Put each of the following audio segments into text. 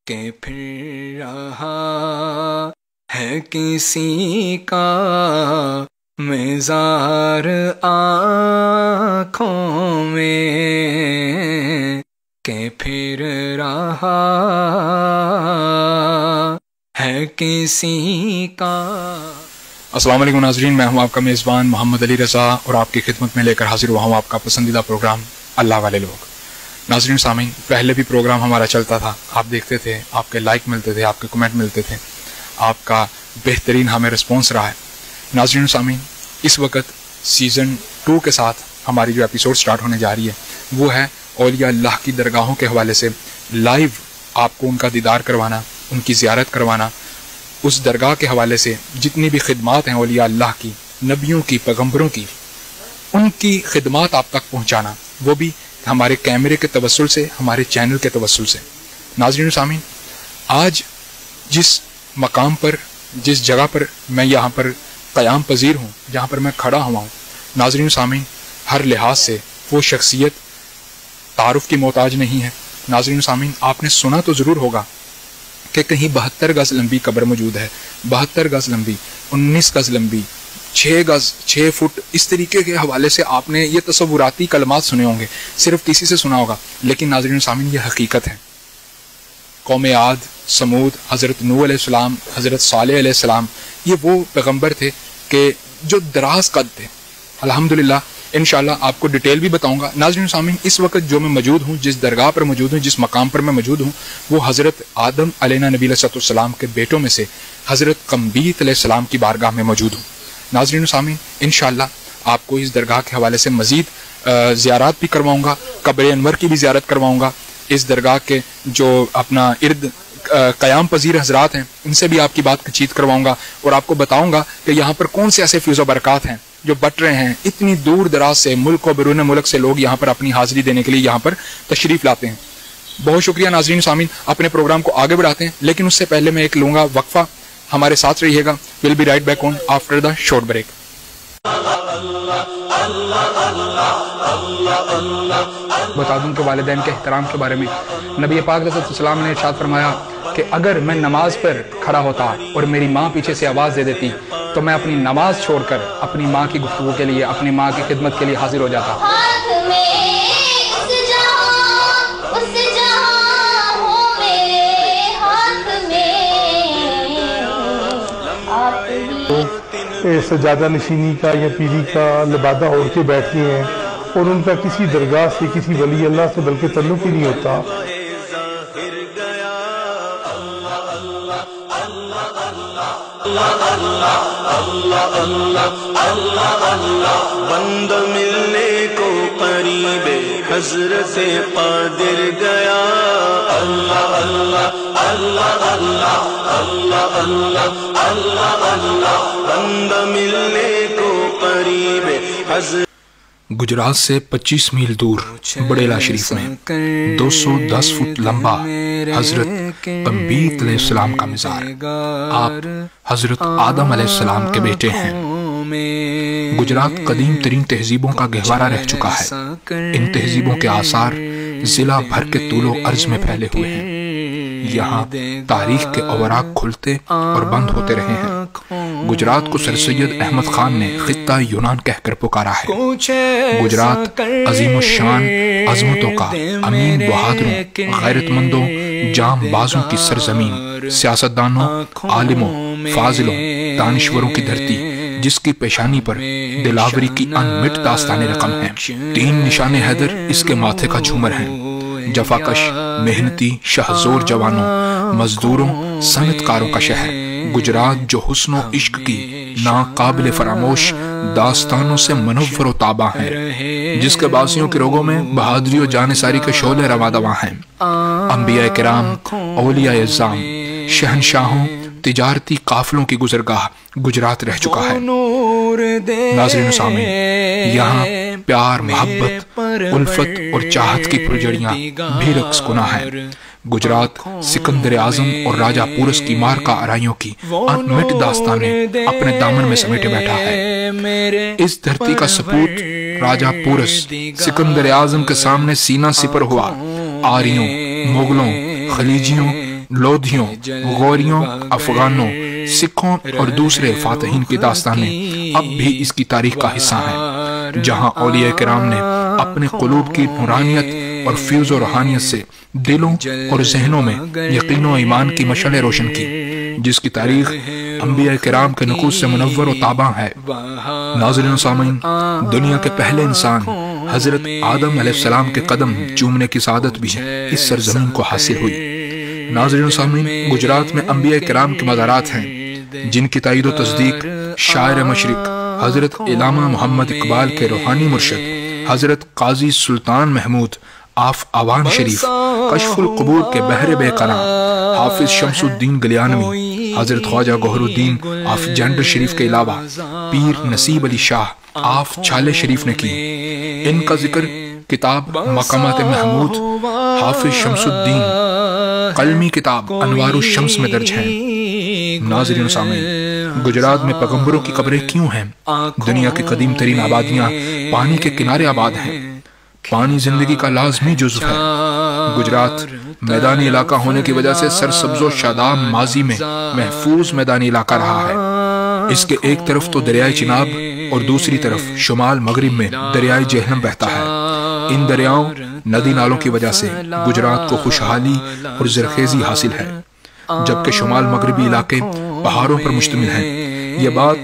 کہ پھر رہا ہے کسی کا مزار آنکھوں میں، کہ پھر رہا ہے کسی کا۔ السلام علیکم ناظرین، میں ہوں آپ کا میزبان محمد علی رضا اور آپ کی خدمت میں لے کر حاضر ہوا ہوں آپ کا پسندیدہ پروگرام اللہ والے لوگ۔ ناظرین سامعین، پہلے بھی پروگرام ہمارا چلتا تھا، آپ دیکھتے تھے، آپ کے لائک ملتے تھے، آپ کے کمنٹ ملتے تھے، آپ کا بہترین ہمیں رسپانس رہا ہے۔ ناظرین سامعین، اس وقت سیزن 2 کے ساتھ ہماری جو ایپیسوڈ سٹارٹ ہونے جا رہی ہے وہ ہے اولیاء اللہ کی درگاہوں کے حوالے سے لائیو آپ کو ان کا دیدار کروانا، ان کی زیارت کروانا، اس درگاہ کے حوالے سے جتنی بھی خدمات ہیں اولیاء اللہ کی، نبیوں کی، پیغمبروں کی، ان کی خدمات آپ تک پہنچانا، وہ بھی ہمارے کیمرے کے توسل سے، ہمارے چینل کے توسل سے۔ ناظرین سامعین، آج جس مقام پر، جس جگہ پر میں یہاں پر قیام پذیر ہوں، جہاں پر میں کھڑا ہوا ہوں، ناظرین سامعین، ہر لحاظ سے وہ شخصیت تعارف کی محتاج نہیں ہے۔ ناظرین سامعین، آپ نے سنا تو ضرور ہوگا کہ کہیں 72 گز لمبی قبر موجود ہے، 72 گز لمبی، 19 گز لمبی، 6 گز، 6 فٹ، اس طریقے کے حوالے سے آپ نے یہ تصوراتی کلمات سنے ہوں گے، صرف کسی سے سنا ہوگا، لیکن ناظرین سامعین یہ حقیقت ہے۔ قوم عاد، سمود، حضرت نوح علیہ السلام، حضرت صالح علیہ السلام، یہ وہ پیغمبر تھے کہ جو دراز قد تھے۔ الحمدللہ انشاءاللہ آپ کو ڈیٹیل بھی بتاؤں گا۔ ناظرین سامعین، اس وقت جو میں موجود ہوں، جس درگاہ پر موجود ہوں، جس مقام پر میں موجود ہوں، وہ حضرت آدم علیہ نبی علیہ السلام کے بیٹوں میں سے حضرت قمبیت علیہ السلام کی بارگاہ میں موجود ہوں۔ ناظرین سامعین، انشاءاللہ آپ کو اس درگاہ کے حوالے سے مزید زیارات بھی کرواؤں گا، قبر انور کی بھی زیارت کرواؤں گا، اس درگاہ کے جو اپنا ارد قیام پذیر حضرات ہیں ان سے بھی آپ کی بات چیت کرواؤں گا، اور آپ کو بتاؤں گا کہ یہاں پر کون سے ایسے فیض و برکات ہیں جو بٹ رہے ہیں۔ اتنی دور دراز سے، ملک و بیرون ملک سے لوگ یہاں پر اپنی حاضری دینے کے لیے یہاں پر تشریف لاتے ہیں۔ بہت شکریہ ناظرین سامعین، اپنے پروگرام کو آگے بڑھاتے ہیں، لیکن اس سے پہلے میں ایک لوں گا وقفہ، ہمارے ساتھ رہیے گا۔ We'll be right back on after the short break. بتا دوں کہ والدین کے احترام کے بارے میں نبی پاک علیہ السلام نے ارشاد فرمایا کہ اگر میں نماز پر کھڑا ہوتا اور میری ماں پیچھے سے آواز دے دیتی تو میں اپنی نماز چھوڑ کر اپنی ماں کی گفتگو کے لیے، اپنی ماں کی خدمت کے لیے حاضر ہو جاتا۔ سجادہ نشینی کا یا پیری کا لبادہ اوڑھ کے بیٹھتے ہیں اور ان کا کسی درگاہ سے، کسی ولی اللہ سے بلکہ تعلق ہی نہیں ہوتا۔ بند ملنے کو قریب حضرت قادر گیا، اللہ اللہ اللہ اللہ اللہ اللہ اللہ اللہ، بند ملنے کو قریب حضرت۔ گجرات سے 25 میل دور بڑیلا شریف میں 210 فٹ لمبا حضرت قمبیت علیہ السلام کا مزار۔ آپ حضرت آدم علیہ السلام کے بیٹے ہیں۔ گجرات قدیم ترین تہذیبوں کا گہوارہ رہ چکا ہے۔ ان تہذیبوں کے آثار ضلع بھر کے طول و عرض میں پھیلے ہوئے ہیں۔ یہاں تاریخ کے اوراق کھلتے اور بند ہوتے رہے ہیں۔ گجرات کو سر سید احمد خان نے خطہ یونان کہہ کر پکارا ہے۔ گجرات عظیم الشان عظمتوں کا، امین بہادروں، غیرت مندوں، جام بازوں کی سرزمین، سیاستدانوں، عالموں، فاضلوں، دانشوروں کی دھرتی، جس کی پیشانی پر دلاوری کی انمٹ داستان رقم ہے۔ 3 نشان حیدر اس کے ماتھے کا جھومر ہیں۔ جفاکش، محنتی، شہزور جوانوں، مزدوروں، صنعت کاروں کا شہر گجرات، جو حسن و عشق کی ناقابل فراموش داستانوں سے منور و تابع ہے، جس کے باسیوں کے روگوں میں بہادری و جانثاری کے شعلے رواں دواں ہیں۔ انبیاء کرام، اولیاء اعظام، شہنشاہوں، تجارتی قافلوں کی گزرگاہ گجرات رہ چکا ہے۔ ناظرین سامعین، یہاں پیار، محبت، الفت اور چاہت کی پرجڑیاں بھی رقص کناں ہیں۔ گجرات سکندر اعظم اور راجہ پورس کی مارکہ آرائیوں کی انمٹ داستانیں اپنے دامن میں سمیٹے بیٹھا ہے۔ اس دھرتی کا سپوت راجہ پورس سکندر اعظم کے سامنے سینہ سپر ہوا۔ آریوں، مغلوں، خلیجیوں، لودھیوں، غوریوں، افغانوں، سکھوں اور دوسرے فاتحین کی داستانیں اب بھی اس کی تاریخ کا حصہ ہیں، جہاں اولیاء کرام نے اپنے قلوب کی نورانیت اور فیض و روحانیت سے دلوں اور ذہنوں میں یقین و ایمان کی مشعلیں روشن کی، جس کی تاریخ انبیاء کرام کے نقوش سے منور و تابع ہے۔ ناظرین و سامعین، دنیا کے پہلے انسان حضرت آدم علیہ السلام کے قدم چومنے کی سعادت بھی اس سرزمین کو حاصل ہوئی۔ ناظرین و سامعین، گجرات میں انبیاء کرام کے مزارات ہیں، جن کی تائید و تصدیق شاعر مشرق حضرت علامہ محمد اقبال کے روحانی مرشد حضرت قاضی سلطان محمود آف آوان شریف، کشف القبور کے بحر بے قرار حافظ شمس الدین گلیانوی، حضرت خواجہ گوہر الدین آف جنڈر شریف کے علاوہ پیر نصیب علی شاہ آف چھالے شریف نے کی۔ ان کا ذکر کتاب مقامات محمود حافظ شمس الدین، قلمی کتاب انوار الشمس میں درج ہے۔ ناظرین و سامعین، گجرات میں پیغمبروں کی قبریں کیوں ہیں؟ دنیا کی قدیم ترین آبادیاں پانی کے کنارے آباد ہیں۔ پانی زندگی کا لازمی جزو ہے۔ گجرات میدانی علاقہ ہونے کی وجہ سے سرسبز و شاداب ماضی میں محفوظ میدانی علاقہ رہا ہے۔ اس کے ایک طرف تو دریائے چناب اور دوسری طرف شمال مغرب میں دریائے جہلم بہتا ہے۔ ان دریاؤں ندی نالوں کی وجہ سے گجرات کو خوشحالی اور زرخیزی حاصل ہے، جبکہ شمال مغربی علاقے پہاڑوں پر مشتمل ہیں۔ یہ بات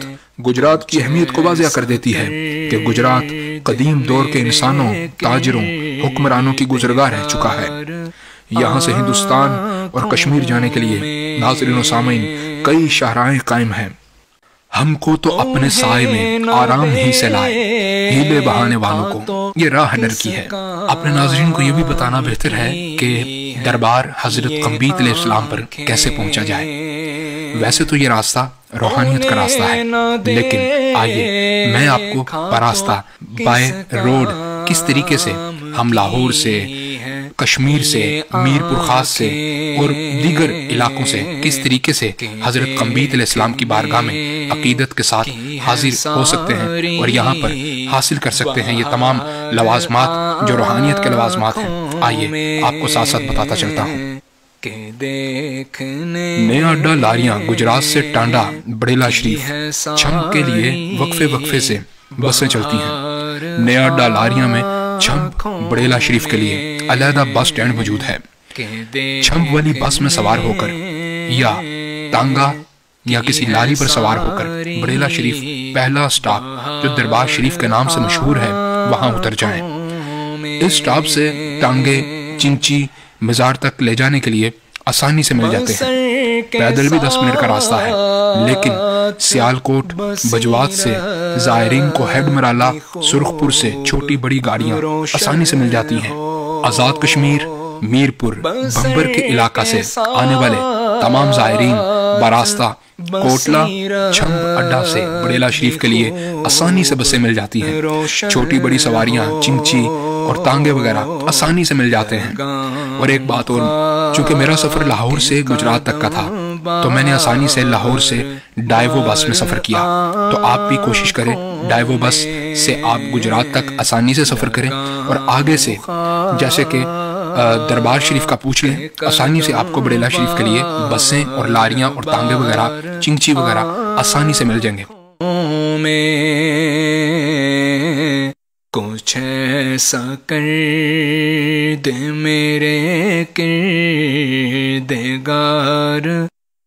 گجرات کی اہمیت کو واضح کر دیتی ہے کہ گجرات قدیم دور کے انسانوں، تاجروں، حکمرانوں کی گزرگاہ رہ چکا ہے۔ یہاں سے ہندوستان اور کشمیر جانے کے لیے ناظرین و سامعین کئی شاہراہیں قائم ہیں۔ ہم کو تو اپنے سائے میں آرام ہی سے لائے، ہیلے بہانے والوں کو یہ راہ ڈر کی ہے۔ اپنے ناظرین کو یہ بھی بتانا بہتر ہے کہ دربار حضرت قمبیت علیہ السلام پر کیسے پہنچا جائے۔ ویسے تو یہ راستہ روحانیت کا راستہ ہے، لیکن آئیے میں آپ کو براستہ بائی روڈ کس طریقے سے ہم لاہور سے، کشمیر سے، میر پور خاص سے اور دیگر علاقوں سے کس طریقے سے حضرت قمبیت علیہ السلام کی بارگاہ میں عقیدت کے ساتھ حاضر ہو سکتے ہیں اور یہاں پر حاصل کر سکتے ہیں یہ تمام لوازمات جو روحانیت کے لوازمات ہیں۔ آئیے آپ کو ساتھ ساتھ بتاتا چلتا ہوں۔ نیا اڈا لاریاں گجرات سے ٹانڈا، بڑیلا شریف، چھمپ کے لیے وقفے وقفے سے بسیں چلتی ہیں۔ نیا اڈا لاریاں میں چھمپ بڑیلا شریف کے لیے علیحدہ بس سٹینڈ موجود ہے۔ چھمپ والی بس میں سوار ہو کر یا تانگا یا کسی لاری پر سوار ہو کر بڑیلا شریف پہلا سٹاپ جو دربار شریف کے نام سے مشہور ہے وہاں اتر جائیں۔ اس سٹاپ سے ٹانگے، چنچی، مزار تک لے جانے کے لیے آسانی سے مل جاتے ہیں۔ پیدل بھی 10 منٹ کا راستہ ہے، لیکن سیالکوٹ، بجوات سے زائرین کو ہیڈ مرالہ، سرخ پور سے چھوٹی بڑی گاڑیاں آسانی سے مل جاتی ہیں۔ آزاد کشمیر، میر پور، بھمبر کے علاقہ سے آنے والے تمام زائرین براستہ کوٹلا چھمپ اڈا سے بڑیلا شریف کے لیے آسانی سے بسیں مل جاتی ہیں۔ چھوٹی بڑی سواریاں، چنچی اور تانگے وغیرہ آسانی سے مل جاتے ہیں۔ اور ایک بات اور، چونکہ میرا سفر لاہور سے گجرات تک کا تھا تو میں نے آسانی سے لاہور سے ڈائیو بس میں سفر کیا، تو آپ بھی کوشش کریں ڈائیو بس سے آپ گجرات تک آسانی سے سفر کریں اور آگے سے جیسے کہ دربار شریف کا پوچھ لیں، آسانی سے آپ کو بڑیلا شریف کے لیے بسیں اور لاریاں اور تانگے وغیرہ، چنچی وغیرہ آسانی سے مل جائیں گے۔ کچھ ایسا کر دے میرے کردگار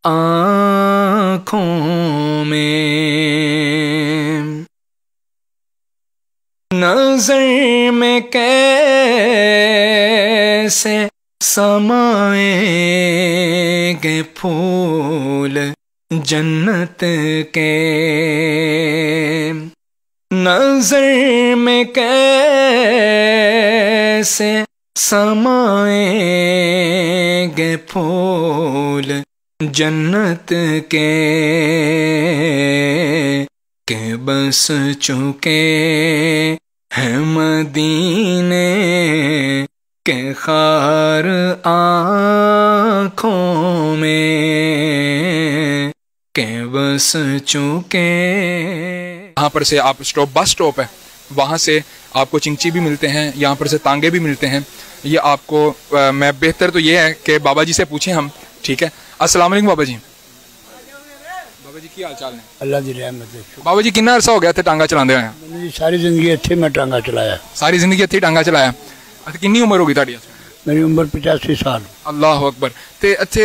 آنکھوں میں، نظر میں کیسے سمائیں گے پھول جنت کے، نظر میں کیسے سمائیں گے پھول جنت کے، کہ بس چکے ہیں مدینے کے خار آنکھوں میں، کہ بس چکے۔ یہاں پر سے آپ سٹاپ بس سٹاپ ہے، وہاں سے آپ کو چنچی بھی ملتے ہیں، یہاں پر سے تانگے بھی ملتے ہیں۔ یہ آپ کو میں بہتر تو یہ ہے کہ بابا جی سے پوچھیں ہم ٹھیک ہے. السلام علیکم بابا جی. بابا جی کی حال چال نے؟ اللہ دی رحمت ہے. بابا جی کتنا عرصہ ہو گیا اتنے ٹانگا چلاندے ہوئے؟ ساری زندگی اتنے میں ٹانگا چلایا. ساری زندگی اتنے ٹانگا چلایا. کنی عمر ہوگی تاری؟ میری عمر 85 سال. اللہ اکبر. تے اتنے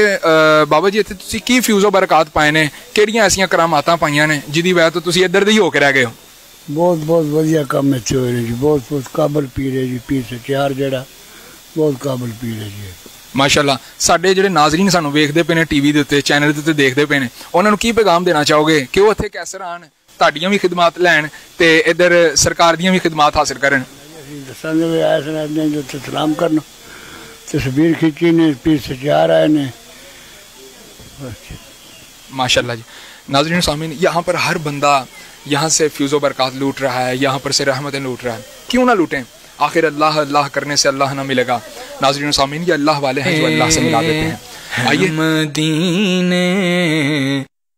بابا جی اتنے تسی کی فیوز و برکات پائے نے؟ کیڑیاں ایسیاں کراماتاں پائیاں نے جدی وجہ تو تسی ادھر دے ہی ہو کے رہ گئے ہو؟ بہت بہت ودیا کام اتنے ہوئے جی. بہت بہت قابل پیر ہے جی. پیر سچیار جڑا بہت قابل پیر ہے جی. ماشاءاللہ. ساڈے جڑے ناظرین سانو ویکھدے پے نے ٹی وی دے تے چینل دے تے دیکھدے پے نے انہاں نوں کی پیغام دینا چاہو گے کہ وہ اتنے کیسر آن تہاڈیاں بھی خدمات لین تے ادھر سرکار دیاں بھی خدمات حاصل کرن؟ دساں دے آئے سن جو سلام کرنا تصویر کھینچی نے پیر سچیار آئے نے. ماشاءاللہ جی. ناظرین سامعین یہاں پر ہر بندہ یہاں سے فیوز و برکات لوٹ رہا ہے, یہاں پر سے رحمتیں لوٹ رہا ہے. کیوں نہ لوٹیں؟ آخر اللہ اللہ کرنے سے اللہ نہ ملے گا. ناظرین سامعین یہ اللہ والے ہیں جو اللہ سے ملا دیتے ہیں. آئیے مدینے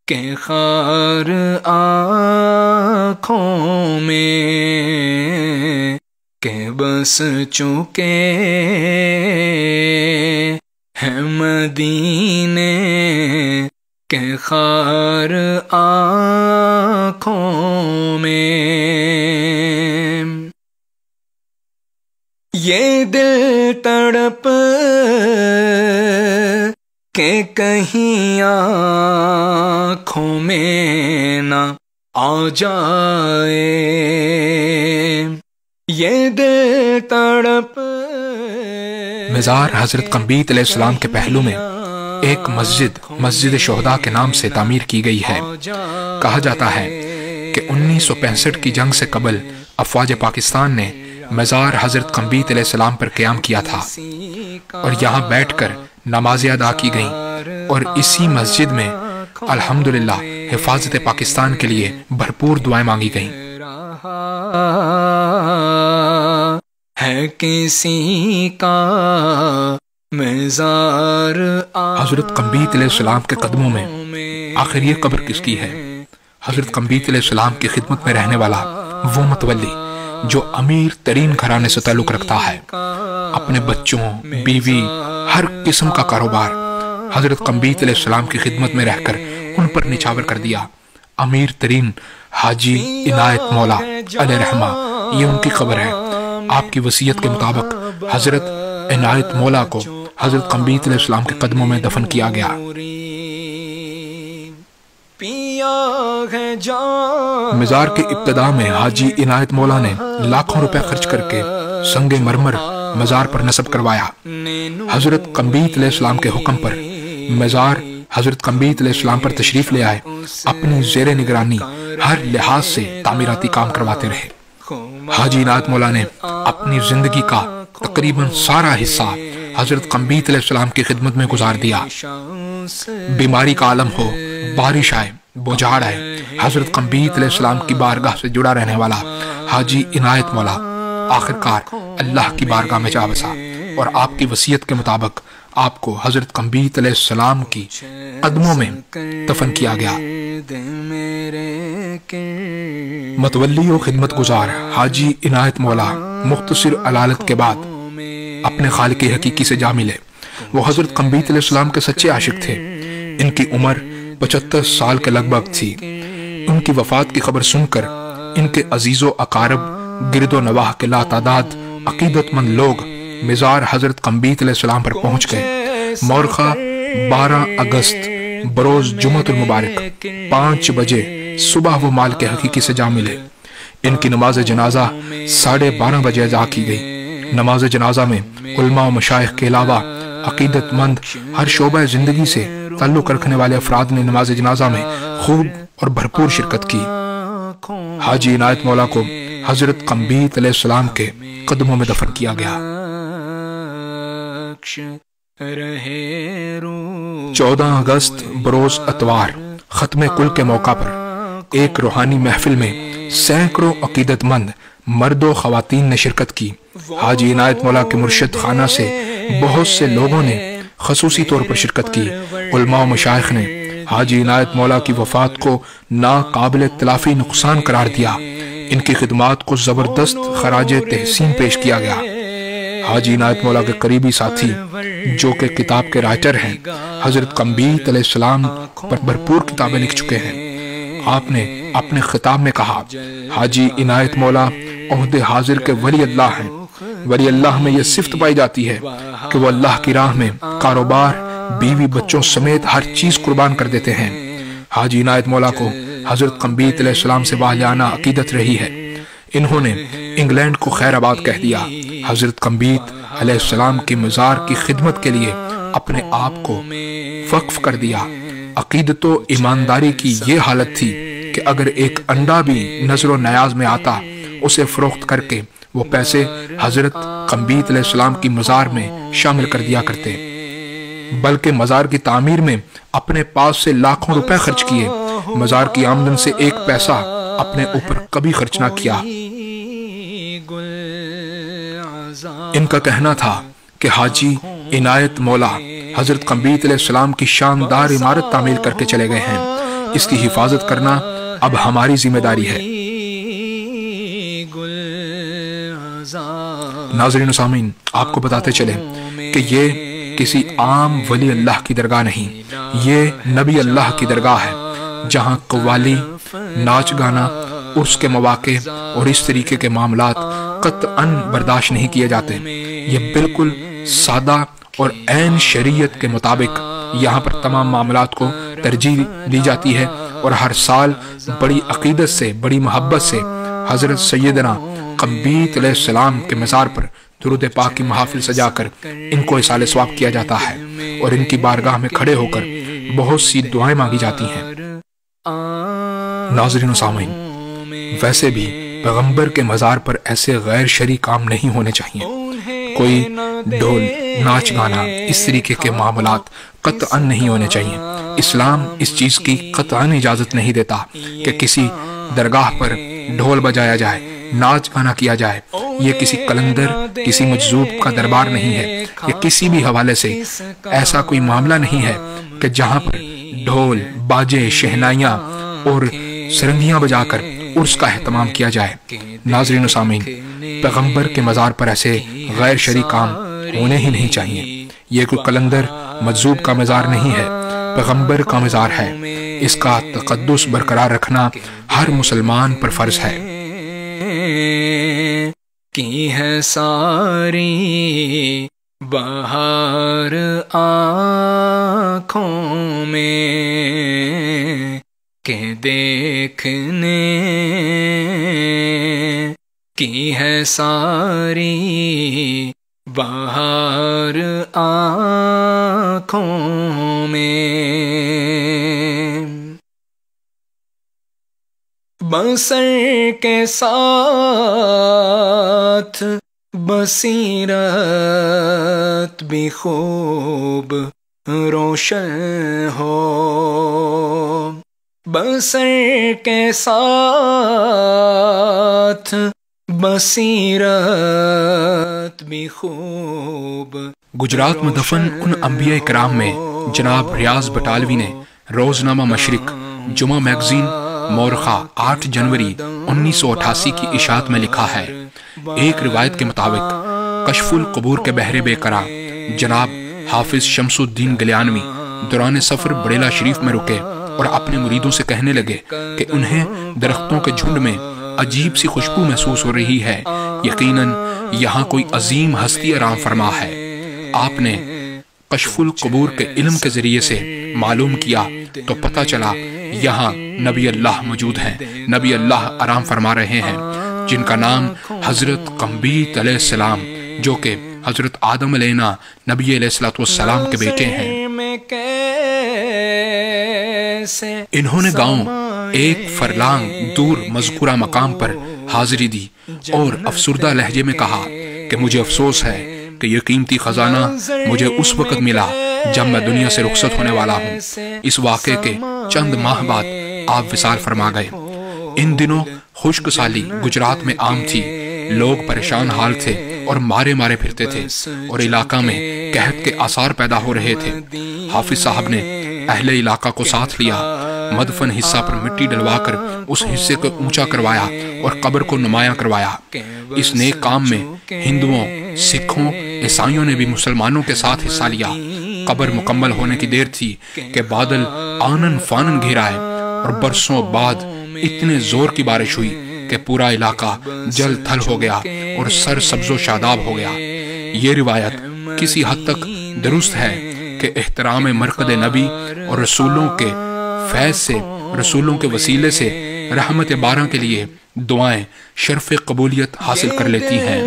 کے خار آنکھوں میں کہ بس چکے ہیں مدینے کے خار آنکھوں میں. یہ دل تڑپ کہ کہیں آنکھوں میں نہ آ جائے, یہ دل تڑپ. مزار حضرت قمبیت علیہ السلام کے پہلو میں ایک مسجد شہداء کے نام سے تعمیر کی گئی ہے. کہا جاتا ہے کہ 1965 کی جنگ سے قبل افواج پاکستان نے مزار حضرت قمبیت علیہ السلام پر قیام کیا تھا اور یہاں بیٹھ کر نمازیں ادا کی گئیں, اور اسی مسجد میں الحمدللہ حفاظت پاکستان کے لیے بھرپور دعائیں مانگی گئیں. ہے کسی کا مزار حضرت قمبیت علیہ السلام کے قدموں میں آخر یہ قبر کس کی ہے؟ حضرت قمبیت علیہ السلام کی خدمت میں رہنے والا وہ متولی جو امیر ترین گھرانے سے تعلق رکھتا ہے, اپنے بچوں, بیوی, ہر قسم کا کاروبار حضرت قمبیت علیہ السلام کی خدمت میں رہ کر ان پر نچھاور کر دیا. امیر ترین حاجی عنایت مولا علیہ رحمہ یہ ان کی قبر ہے. آپ کی وصیت کے مطابق حضرت عنایت مولا کو حضرت قمبیت علیہ السلام کے قدموں میں دفن کیا گیا. مزار کے ابتدا میں حاجی عنایت مولا نے لاکھوں روپے خرچ کر کے سنگ مرمر مزار پر نصب کروایا. حضرت قمبیت علیہ السلام کے حکم پر مزار حضرت قمبیت علیہ السلام پر تشریف لے آئے, اپنی زیر نگرانی ہر لحاظ سے تعمیراتی کام کرواتے رہے. حاجی عنایت مولا نے اپنی زندگی کا تقریباً سارا حصہ حضرت قمبیت علیہ السلام کی خدمت میں گزار دیا. بیماری کا عالم ہو, بارش آئے, بوجھاڑ آئے, حضرت قمبیت علیہ السلام کی بارگاہ سے جڑا رہنے والا حاجی عنایت مولا آخرکار اللہ کی بارگاہ میں جا بسا, اور آپ کی وصیت کے مطابق آپ کو حضرت قمبیت علیہ السلام کی قدموں میں دفن کیا گیا. متولی و خدمت گزار حاجی عنایت مولا مختصر علالت کے بعد اپنے خالق حقیقی سے جا ملے. وہ حضرت قمبیت علیہ السلام کے سچے عاشق تھے. ان کی عمر 75 سال کے لگ بھگ تھی. ان کی وفات کی خبر سن کر ان کے عزیز و اقارب, گرد و نواح کے لاتعداد عقیدت مند لوگ مزار حضرت قمبیت علیہ السلام پر پہنچ گئے. مورخہ 12 اگست بروز جمعۃ المبارک 5 بجے صبح وہ مال کے حقیقی سے جا ملے. ان کی نماز جنازہ 12:30 بجے ادا کی گئی. نماز جنازہ میں علماء و مشائخ کے علاوہ عقیدت مند ہر شعبہ زندگی سے تعلق رکھنے والے افراد نے نماز جنازہ میں خوب اور بھرپور شرکت کی. حاجی عنایت مولا کو حضرت قمبیت علیہ السلام کے قدموں میں دفن کیا گیا. 14 اگست بروز اتوار ختم کل کے موقع پر ایک روحانی محفل میں سینکڑوں عقیدت مند مرد و خواتین نے شرکت کی. حاجی عنایت مولا کے مرشد خانہ سے بہت سے لوگوں نے خصوصی طور پر شرکت کی. علماء و مشائخ نے حاجی عنایت مولا کی وفات کو ناقابل تلافی نقصان قرار دیا. ان کی خدمات کو زبردست خراج تحسین پیش کیا گیا. حاجی عنایت مولا کے قریبی ساتھی جو کہ کتاب کے رائٹر ہیں، حضرت قمبیت علیہ السلام پر بھرپور کتابیں لکھ چکے ہیں، آپ نے اپنے خطاب میں کہا حاجی عنایت مولا عہد حاضر کے ولی اللہ ہیں۔ ولی اللہ میں یہ صفت پائی جاتی ہے کہ وہ اللہ کی راہ میں کاروبار، بیوی بچوں سمیت ہر چیز قربان کر دیتے ہیں۔ حاجی عنایت مولا کو حضرت قمبیت علیہ السلام سے والیانہ عقیدت رہی ہے۔ انہوں نے انگلینڈ کو خیر آباد کہہ دیا۔ حضرت قمبیت علیہ السلام کی مزار کی خدمت کے لیے اپنے آپ کو وقف کر دیا۔ عقیدت و ایمانداری کی یہ حالت تھی کہ اگر ایک انڈا بھی نظر و نیاز میں آتا، اسے فروخت کر کے وہ پیسے حضرت قمبیت علیہ السلام کی مزار میں شامل کر دیا کرتے، بلکہ مزار کی تعمیر میں اپنے پاس سے لاکھوں روپے خرچ کیے، مزار کی آمدن سے ایک پیسہ اپنے اوپر کبھی خرچ نہ کیا۔ ان کا کہنا تھا کہ حاجی عنایت مولا حضرت قمبیت علیہ السلام کی شاندار عمارت تعمیر کر کے چلے گئے ہیں، اس کی حفاظت کرنا اب ہماری ذمہ داری ہے۔ ناظرین و سامعین، آپ کو بتاتے چلیں کہ یہ کسی عام ولی اللہ کی درگاہ نہیں، یہ نبی اللہ کی درگاہ ہے، جہاں قوالی، ناچ گانا، عرس کے مواقع اور اس طریقے کے معاملات قطعاً برداشت نہیں کیے جاتے۔ یہ بالکل سادہ اور عین شریعت کے مطابق یہاں پر تمام معاملات کو ترجیح دی جاتی ہے، اور ہر سال بڑی عقیدت سے، بڑی محبت سے حضرت سیدنا قمبیت علیہ السلام کے مزار پر درود پاک کی محافل سجا کر ان کو اصال ثواب کیا جاتا ہے، اور ان کی بارگاہ میں کھڑے ہو کر بہت سی دعائیں مانگی جاتی ہیں۔ ناظرین و سامعین، ویسے بھی پیغمبر کے مزار پر ایسے غیر شرعی کام نہیں ہونے چاہیے۔ کوئی ڈھول، ناچ گانا، اس طریقے کے معاملات قطعاً نہیں ہونے چاہیے۔ اسلام اس چیز کی قطعاً اجازت نہیں دیتا کہ کسی درگاہ پر ڈھول بجایا جائے، ناچ گانا کیا جائے۔ یہ کسی قلندر، کسی مجذوب کا دربار نہیں ہے، یا کسی بھی حوالے سے ایسا کوئی معاملہ نہیں ہے کہ جہاں پر ڈھول، باجے، شہنائیاں اور سرنگیاں بجا کر عرس کا اہتمام کیا جائے۔ ناظرین و سامعین، پیغمبر کے مزار پر ایسے غیر شرعی کام ہونے ہی نہیں چاہیے۔ یہ کوئی قلندر، مجذوب کا مزار نہیں ہے، پیغمبر کا مزار ہے۔ اس کا تقدس برقرار رکھنا ہر مسلمان پر فرض ہے۔ کی ہے ساری بہار آنکھوں میں کہ دیکھنے کی ہے ساری بہار آنکھوں میں، بصر کے ساتھ بصیرت بھی خوب روشن ہو، بصر کے ساتھ بصیرت بھی خوب۔ گجرات میں دفن ان انبیاء کرام میں جناب ریاض بٹالوی نے روزنامہ مشرق، جمعہ میگزین، مورخہ 8 جنوری 1988 کی اشاعت میں لکھا ہے۔ ایک روایت کے مطابق کشف القبور کے بحر بے قرار جناب حافظ شمس الدین گلیانوی دوران سفر بریلہ شریف میں رکے اور اپنے مریدوں سے کہنے لگے کہ انہیں درختوں کے جھنڈ میں عجیب سی خوشبو محسوس ہو رہی ہے، یقیناً یہاں کوئی عظیم ہستی آرام فرما ہے۔ آپ نے کشف القبور کے علم کے ذریعے سے معلوم کیا تو پتہ چلا یہاں نبی اللہ موجود ہیں، نبی اللہ آرام فرما رہے ہیں، جن کا نام حضرت قمبیت علیہ السلام، جو کہ حضرت آدم علیہ نبی علیہ السلام کے بیٹے ہیں۔ انہوں نے گاؤں ایک فرلانگ دور مذکورہ مقام پر حاضری دی اور افسردہ لہجے میں کہا کہ مجھے افسوس ہے کہ یہ قیمتی خزانہ مجھے اس وقت ملا جب میں دنیا سے رخصت ہونے والا ہوں۔ اس واقعے کے چند ماہ بعد آپ وصال فرما گئے۔ ان دنوں خشک سالی گجرات میں عام تھی، لوگ پریشان حال تھے اور مارے مارے پھرتے تھے، اور علاقہ میں قحط کے آثار پیدا ہو رہے تھے۔ حافظ صاحب نے اہل علاقہ کو ساتھ لیا، مدفن حصہ پر مٹی ڈلوا کر اس حصے کو اونچا کروایا اور قبر کو نمایاں کروایا۔ اس نیک کام میں ہندوؤں، سکھوں، عیسائیوں نے بھی مسلمانوں کے ساتھ حصہ لیا۔ قبر مکمل ہونے کی دیر تھی کہ بادل آنن فانن گھیر آئے اور برسوں بعد اتنے زور کی بارش ہوئی کہ پورا علاقہ جل تھل ہو گیا اور سر سبز و شاداب ہو گیا۔ یہ روایت کسی حد تک درست ہے کہ احترام مرقد نبی اور رسولوں کے فیض سے، رسولوں کے وسیلے سے رحمت بارہ کے لیے دعائیں شرف قبولیت حاصل کر لیتی ہیں۔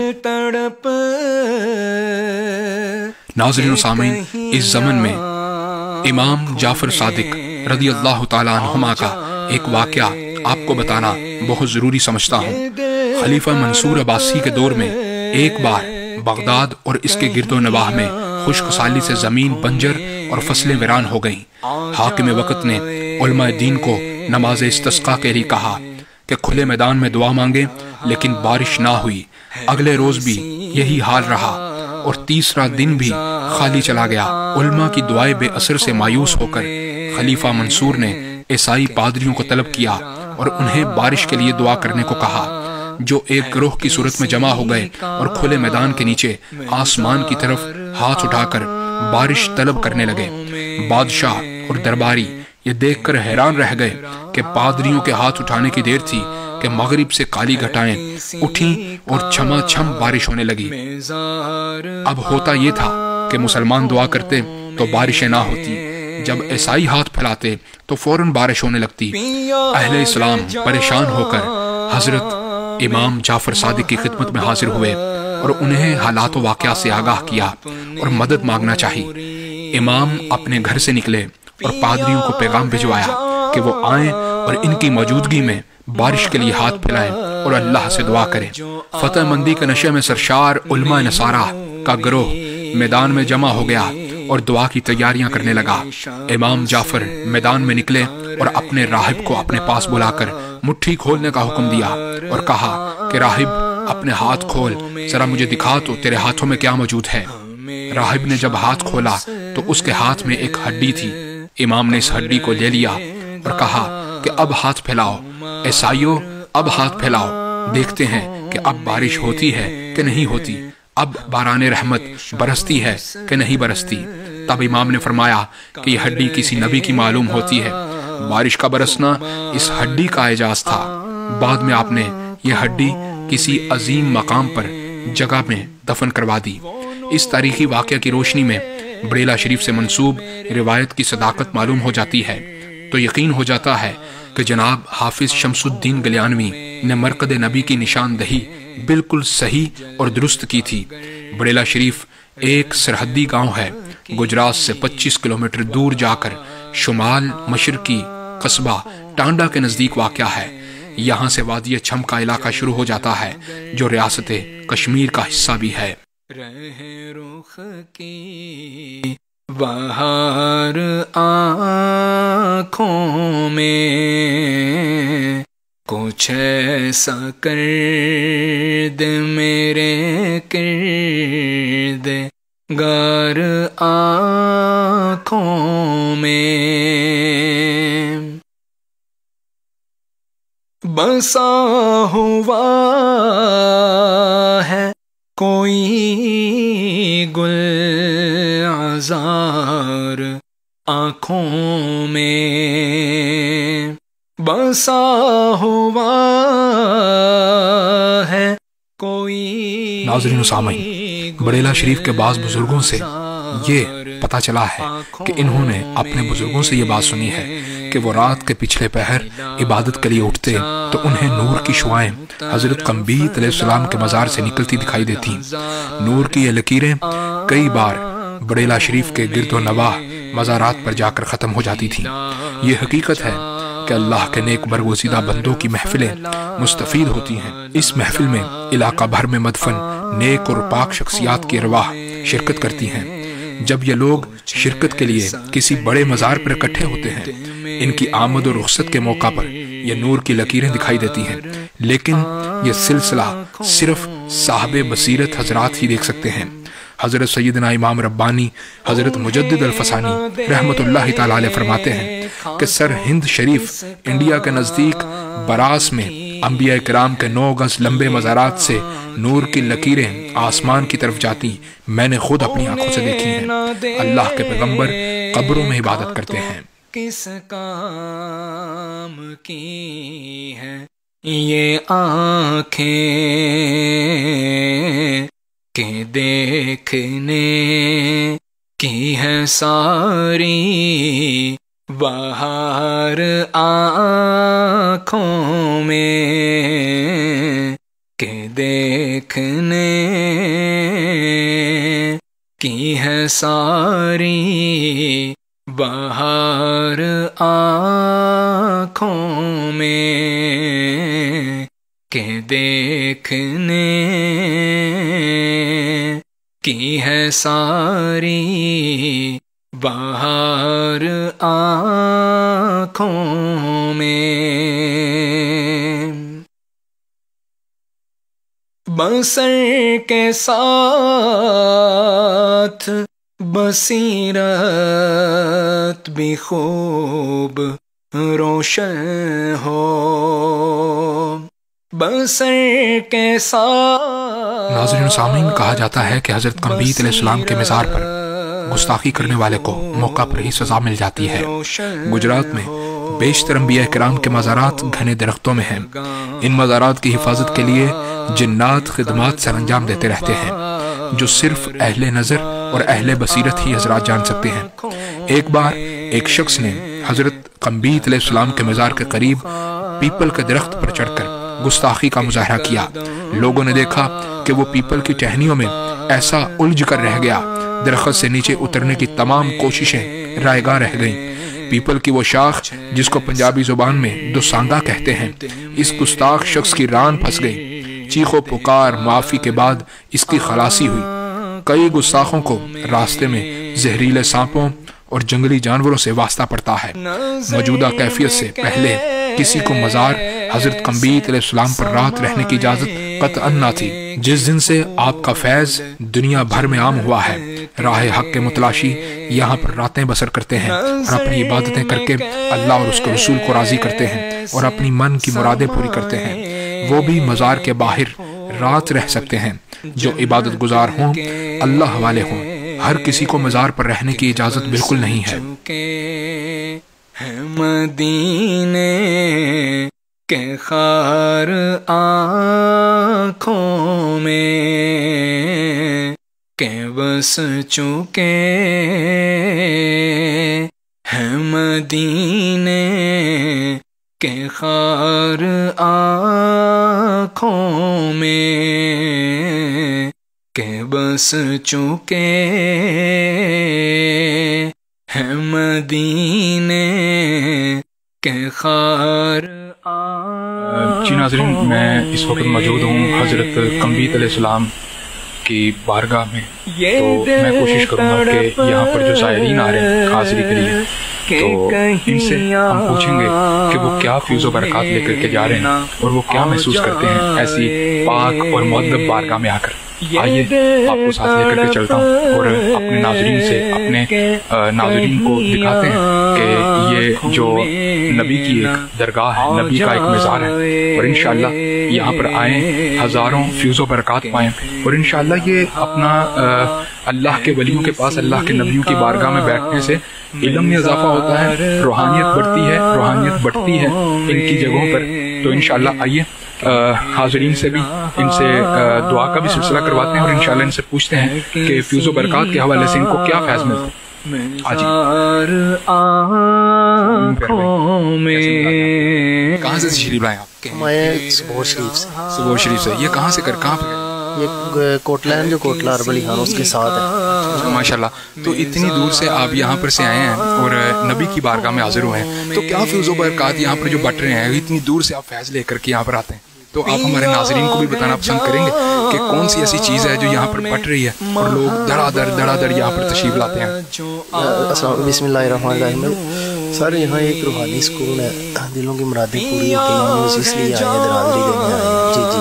ناظرین و سامعین، اس زمن میں امام جعفر صادق رضی اللہ تعالیٰ عنہما کا ایک واقعہ آپ کو بتانا بہت ضروری سمجھتا ہوں۔ خلیفہ منصور عباسی کے دور میں ایک بار بغداد اور اس کے گرد و نواح میں خشک سالی سے زمین بنجر اور فصلیں ویران ہو گئیں۔ حاکم وقت نے علماء دین کو نماز استسقاء کے لیے کہا کہ کھلے میدان میں دعا مانگے، لیکن بارش نہ ہوئی۔ اگلے روز بھی یہی حال رہا اور تیسرا دن بھی خالی چلا گیا۔ علماء کی دعائیں بے اثر سے مایوس ہو کر خلیفہ منصور نے عیسائی پادریوں کو طلب کیا اور انہیں بارش کے لیے دعا کرنے کو کہا، جو ایک گروہ کی صورت میں جمع ہو گئے اور کھلے میدان کے نیچے آسمان کی طرف ہاتھ اٹھا کر بارش طلب کرنے لگے۔ بادشاہ اور درباری یہ دیکھ کر حیران رہ گئے کہ پادریوں کے ہاتھ اٹھانے کی دیر تھی کہ مغرب سے کالی گھٹائیں اٹھیں اور چھما چھم بارش ہونے لگی۔ اب ہوتا یہ تھا کہ مسلمان دعا کرتے تو بارشیں نہ ہوتی، جب عیسائی ہاتھ پھیلاتے تو فوراً بارش ہونے لگتی۔ اہل اسلام پریشان ہو کر حضرت امام جعفر صادق کی خدمت میں حاضر ہوئے اور انہیں حالات و واقعات سے آگاہ کیا اور مدد مانگنا چاہی۔ امام اپنے گھر سے نکلے اور پادریوں کو پیغام بھجوایا کہ وہ آئیں اور ان کی موجودگی میں بارش کے لیے ہاتھ پھیلائیں اور اللہ سے دعا کریں۔ فتح مندی کے نشے میں سرشار علماء نصارہ کا گروہ میدان میں جمع ہو گیا اور دعا کی تیاریاں کرنے لگا۔ امام جعفر میدان میں نکلے اور اپنے راہب کو اپنے پاس بلا کر مٹھی کھولنے کا حکم دیا اور کہا کہ راہب اپنے ہاتھ کھول، ذرا مجھے دکھا تو تیرے ہاتھوں میں کیا موجود ہے۔ راہب نے جب ہاتھ کھولا تو اس کے ہاتھ میں ایک ہڈی تھی۔ امام نے اس ہڈی کو لے لیا اور کہا کہ اب ہاتھ پھیلاؤ، عیسائیوں اب ہاتھ پھیلاؤ، دیکھتے ہیں کہ اب بارش ہوتی ہے کہ نہیں ہوتی، اب باران رحمت برستی ہے کہ نہیں برستی۔ تب امام نے فرمایا کہ یہ ہڈی کسی نبی کی معلوم ہوتی ہے۔ بارش کا برسنا اس ہڈی کا اعجاز تھا۔ بعد میں آپ نے یہ ہڈی کسی عظیم مقام پر جگہ میں دفن کروا دی۔ اس تاریخی واقعہ کی روشنی میں بریلہ شریف سے منسوب روایت کی صداقت معلوم ہو جاتی ہے تو یقین ہو جاتا ہے کہ جناب حافظ شمس الدین گلیانوی نے مرقد نبی کی نشاندہی بالکل صحیح اور درست کی تھی۔ بریلہ شریف ایک سرحدی گاؤں ہے۔ گجرات سے 25 کلومیٹر دور جا کر شمال مشرقی قصبہ ٹانڈا کے نزدیک واقع ہے۔ یہاں سے وادی چھم کا علاقہ شروع ہو جاتا ہے جو ریاست کشمیر کا حصہ بھی ہے۔ رہ رخ کی بہار آنکھوں میں کچھ ایسا کر دے میرے کرد گار آنکھوں میں بسا ہوا ہے کوئی گل عذار آنکھوں میں بسا ہوا ہے کوئی۔ ناظرین و سامعین، بریلہ شریف کے بعض بزرگوں سے یہ پتہ چلا ہے کہ انہوں نے اپنے بزرگوں سے یہ بات سنی ہے کہ وہ رات کے پچھلے پہر عبادت کے لیے اٹھتے تو انہیں نور کی شعائیں حضرت قمبیت علیہ السلام کے مزار سے نکلتی دکھائی دیتی۔ نور کی یہ لکیریں کئی بار بریلہ شریف کے گرد و نواح مزارات پر جا کر ختم ہو جاتی تھیں۔ یہ حقیقت ہے کہ اللہ کے نیک برگزیدہ بندوں کی محفلیں مستفید ہوتی ہیں۔ اس محفل میں علاقہ بھر میں مدفن نیک اور پاک شخصیات کی ارواح شرکت کرتی ہیں۔ جب یہ لوگ شرکت کے لیے کسی بڑے مزار پر اکٹھے ہوتے ہیں، ان کی آمد و رخصت کے موقع پر یہ نور کی لکیریں دکھائی دیتی ہیں، لیکن یہ سلسلہ صرف صاحب بصیرت حضرات ہی دیکھ سکتے ہیں۔ حضرت سیدنا امام ربانی حضرت مجدد الفسانی رحمتُ تعالیٰ علیہ فرماتے ہیں کہ سر ہند شریف انڈیا کے نزدیک براس میں انبیاء کرام کے 9 گز لمبے مزارات سے نور کی لکیریں آسمان کی طرف جاتی میں نے خود اپنی آنکھوں سے دیکھی ہیں۔ اللہ کے پیغمبر قبروں میں عبادت کرتے ہیں۔ کس کام کی ہے یہ آنکھیں کہ دیکھنے کی ہے ساری بہار آنکھوں میں، کہ دیکھنے کی ہے ساری بہار آنکھوں میں، کہ دیکھنے کی ہے ساری بہار آنکھوں میں۔ بصر کے ساتھ بصیرت بھی خوب روشن ہو، بصر کے ساتھ۔ ناظرین سامعین، کہا جاتا ہے کہ حضرت قمبیت علیہ السلام کے مزار پر گستاخی کرنے والے کو موقع پر ہی سزا مل جاتی ہے۔ گجرات میں بیشتر انبیاء کرام کے مزارات گھنے درختوں میں ہیں۔ ان مزارات کی حفاظت کے لیے جنات خدمات سر انجام دیتے رہتے ہیں، جو صرف اہل نظر اور اہل بصیرت ہی حضرات جان سکتے ہیں۔ ایک بار ایک شخص نے حضرت قمبیت علیہ السلام کے مزار کے قریب پیپل کے درخت پر چڑھ کر گستاخی کا مظاہرہ کیا۔ لوگوں نے دیکھا کہ وہ پیپل کی ٹہنیوں میں ایسا الجھ کر رہ گیا، درخت سے نیچے اترنے کی تمام کوششیں رائے گاہ رہ گئیں۔ پیپل کی وہ شاخ جس کو پنجابی زبان میں دوسانگا کہتے ہیں، اس گستاخ شخص کی ران پھنس گئی۔ چیخ و پکار معافی کے بعد اس کی خلاصی ہوئی۔ کئی گستاخوں کو راستے میں زہریلے سانپوں اور جنگلی جانوروں سے واسطہ پڑتا ہے۔ موجودہ کیفیت سے پہلے کسی کو مزار حضرت قمبیت علیہ السلام پر رات رہنے کی اجازت قطعاً نہ تھی۔ جس دن سے آپ کا فیض دنیا بھر میں عام ہوا ہے، راہ حق کے متلاشی یہاں پر راتیں بسر کرتے ہیں اور اپنی عبادتیں کر کے اللہ اور اس کے رسول کو راضی کرتے ہیں اور اپنی من کی مرادیں پوری کرتے ہیں۔ وہ بھی مزار کے باہر رات رہ سکتے ہیں۔ جو عبادت گزار ہوں، اللہ والے ہوں، ہر کسی کو مزار پر رہنے کی اجازت بالکل نہیں ہے۔ مدینے کے خار آنکھوں میں کہ بس چکے ہیں، مدینے کے خار آنکھوں میں کہ بس چکے ہیں، مدینے کے خار۔ جی ناظرین، میں اس وقت موجود ہوں حضرت قمبیت علیہ السلام کی بارگاہ میں، تو میں کوشش کروں گا کہ یہاں پر جو زائرین آ رہے ہیں حاضری کے لیے، تو ان سے ہم پوچھیں گے کہ وہ کیا فیض و برکات لے کر کے جا رہے ہیں اور وہ کیا محسوس کرتے ہیں ایسی پاک اور مؤدب بارگاہ میں آ کر۔ آئیے آپ کو ساتھ لے کر کے چلتا ہوں اور اپنے ناظرین سے اپنے ناظرین کو دکھاتے ہیں کہ یہ جو نبی کی ایک درگاہ ہے، نبی کا ایک مزار ہے، اور انشاءاللہ یہاں پر آئیں، ہزاروں فیض و برکات پائیں، اور انشاءاللہ یہ اپنا اللہ کے ولیوں کے پاس، اللہ کے نبیوں کی بارگاہ میں بیٹھنے سے علم میں اضافہ ہوتا ہے، روحانیت بڑھتی ہے، روحانیت بڑھتی ہے ان کی جگہوں پر۔ تو انشاءاللہ آئیے حاضرین سے بھی ان سے دعا کا بھی سلسلہ کرواتے ہیں اور انشاءاللہ ان سے پوچھتے ہیں کہ فیض و برکات کے حوالے سے ان کو کیا فیض ملتا ہے۔ کہاں سے تشریف لائے آپ؟ میں سبور شریف سے۔ سبور شریف سے، یہ کہاں سے کر کہاں پہ؟ یہ کوٹلا ہے جو کوٹلا اربلی خان اس کے ساتھ ہے۔ ماشاءاللہ، تو اتنی دور سے آپ یہاں پر سے آئے ہیں اور نبی کی بارگاہ میں حاضر ہوئے ہیں، تو کیا فیض و برکات یہاں پر جو بٹ رہے ہیں، اتنی دور سے آپ فیض لے کر کے یہاں پر آتے ہیں، تو آپ ہمارے ناظرین کو بھی بتانا پسند کریں گے کہ کون سی ایسی چیز ہے جو یہاں پر بٹ رہی ہے اور لوگ دڑا در یہاں پر تشریف لاتے ہیں؟ بسم اللہ الرحمن الرحیم۔ سر یہاں ایک روحانی سکون ہے، دلوں کی مرادیں پوری ہوتی ہیں، اس لیے آئے ادھر حاضری دینے آئے ہیں۔ جی جی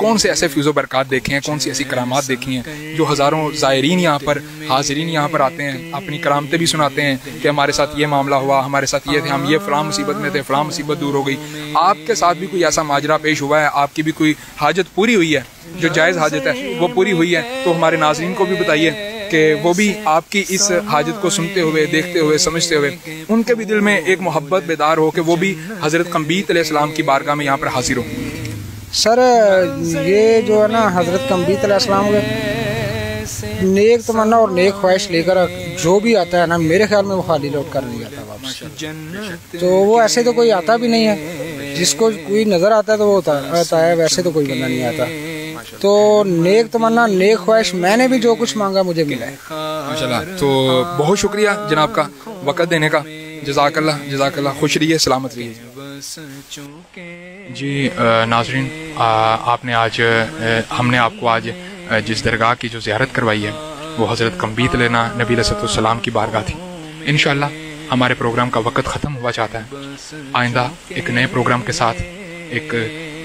کون سے ایسے فیض و برکات دیکھے ہیں, کون سی ایسی کرامات دیکھی ہیں جو ہزاروں زائرین یہاں پر, حاضرین یہاں پر آتے ہیں, اپنی کرامتیں بھی سناتے ہیں کہ ہمارے ساتھ یہ معاملہ ہوا, ہمارے ساتھ یہ تھے, ہم یہ فلاں مصیبت میں تھے, فلاں مصیبت دور ہو گئی. آپ کے ساتھ بھی کوئی ایسا ماجرا پیش ہوا ہے, آپ کی بھی کوئی حاجت پوری ہوئی ہے, جو جائز حاجت ہے وہ پوری ہوئی ہے, تو ہمارے ناظرین کو بھی بتائیے کہ وہ بھی آپ کی اس حاجت کو سنتے ہوئے, دیکھتے ہوئے, سمجھتے ہوئے ان کے بھی دل میں ایک محبت بیدار ہو کہ وہ بھی حضرت قنبیط علیہ السلام کی بارگاہ میں یہاں پر حاضر ہو. سر یہ جو ہے نا حضرت قنبیط علیہ السلام کے نیک تمنا اور نیک خواہش لے کر جو بھی آتا ہے نا, میرے خیال میں وہ خالی لوٹ کر نہیں آتا واپس. تو وہ ایسے تو کوئی آتا بھی نہیں ہے, جس کو کوئی نظر آتا ہے تو وہ آتا ہے, ویسے تو کوئی بندہ نہیں آتا. تو نیک تمنا نیک خواہش, میں نے بھی جو کچھ مانگا مجھے ملا ہے ماشاءاللہ. تو بہت شکریہ جناب کا وقت دینے کا, جزاک اللہ, جزاک اللہ, خوش رہیے, سلامت رہیے. جی ناظرین, آپ نے آج, ہم نے آپ کو آج جس درگاہ کی جو زیارت کروائی ہے وہ حضرت قنبیط علیہ نبی علیہ السلام کی بارگاہ تھی. انشاءاللہ ہمارے پروگرام کا وقت ختم ہوا چاہتا ہے. آئندہ ایک نئے پروگرام کے ساتھ, ایک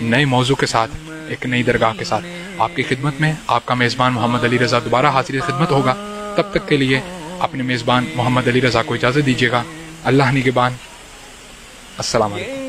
نئے موضوع کے ساتھ, ایک نئی درگاہ کے ساتھ آپ کی خدمت میں آپ کا میزبان محمد علی رضا دوبارہ حاضر خدمت ہوگا. تب تک کے لیے اپنے میزبان محمد علی رضا کو اجازت دیجیے گا. اللہ نگہبان. السلام علیکم.